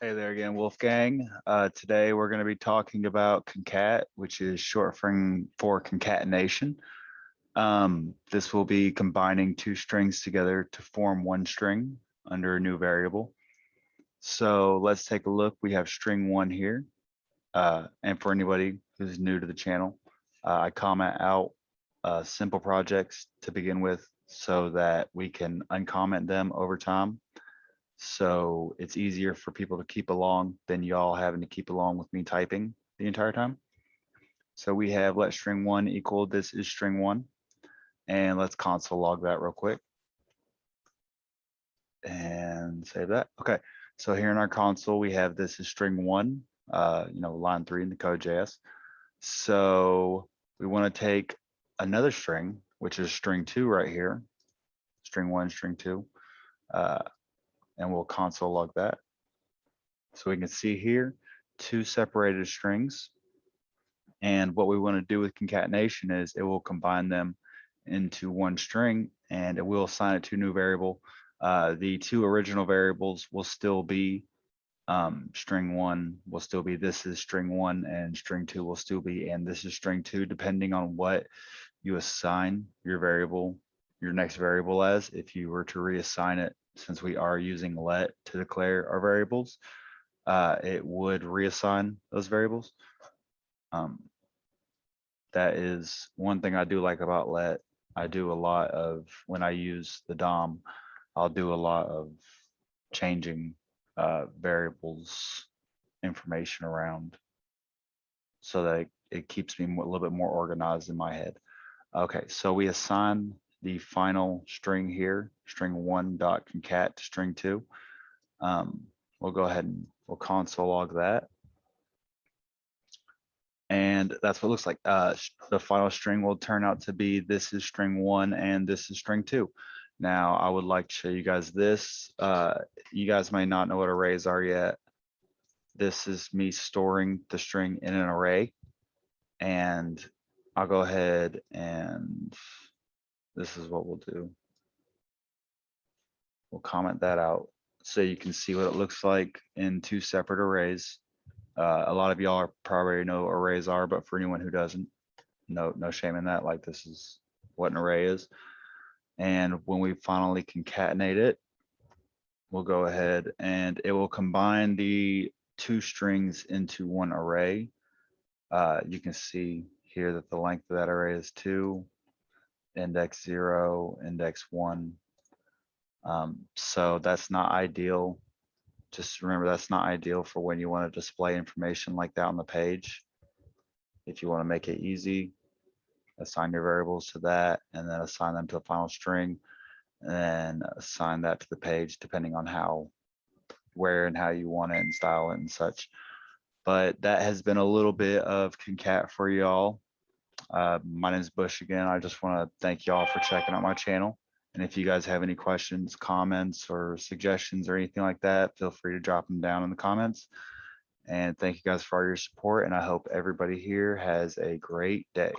Hey there again, Wolfgang. Today we're going to be talking about concat, which is short for concatenation. This will be combining two strings together to form one string under a new variable. So let's take a look. We have string one here. And for anybody who's new to the channel, I comment out simple projects to begin with so that we can uncomment them over time. So it's easier for people to keep along than y'all having to keep along with me typing the entire time. So we have let string one equal this is string one. And let's console log that real quick. And save that. Okay. So here in our console, we have this is string one, line 3 in the code.js. So we want to take another string, which is string 2 right here, string 1, string 2, and we'll console log that. So we can see here, 2 separated strings. And what we want to do with concatenation is it will combine them into one string and it will assign it to a new variable. The 2 original variables will still be string 1 will still be this is string 1 and string 2 will still be and this is string 2, depending on what you assign your next variable as. If you were to reassign it, since we are using let to declare our variables, it would reassign those variables. That is one thing I do like about let. I do a lot of, when I use the DOM, I'll do a lot of changing variables information around so that it keeps me a little bit more organized in my head. Okay, so we assign the final string here, string 1 dot concat to string 2. We'll go ahead and we'll console log that. And that's what it looks like. The final string will turn out to be this is string 1 and this is string 2. Now I would like to show you guys this. You guys may not know what arrays are yet. This is me storing the string in an array. And I'll go ahead and this is what we'll do. We'll comment that out so you can see what it looks like in 2 separate arrays. A lot of y'all probably know what arrays are, but for anyone who doesn't, no shame in that. Like, this is what an array is. And when we finally concatenate it, we'll go ahead and it will combine the 2 strings into one array. You can see here that the length of that array is 2, index 0, index 1. So that's not ideal. Just remember, that's not ideal for when you want to display information like that on the page. If you want to make it easy, assign your variables to that and then assign them to the final string and then assign that to the page depending on where and how you want it and style it and such. But that has been a little bit of concat for y'all. My name is Bush again. I just want to thank y'all for checking out my channel. And if you guys have any questions, comments, or suggestions or anything like that, feel free to drop them down in the comments. And thank you guys for all your support. And I hope everybody here has a great day.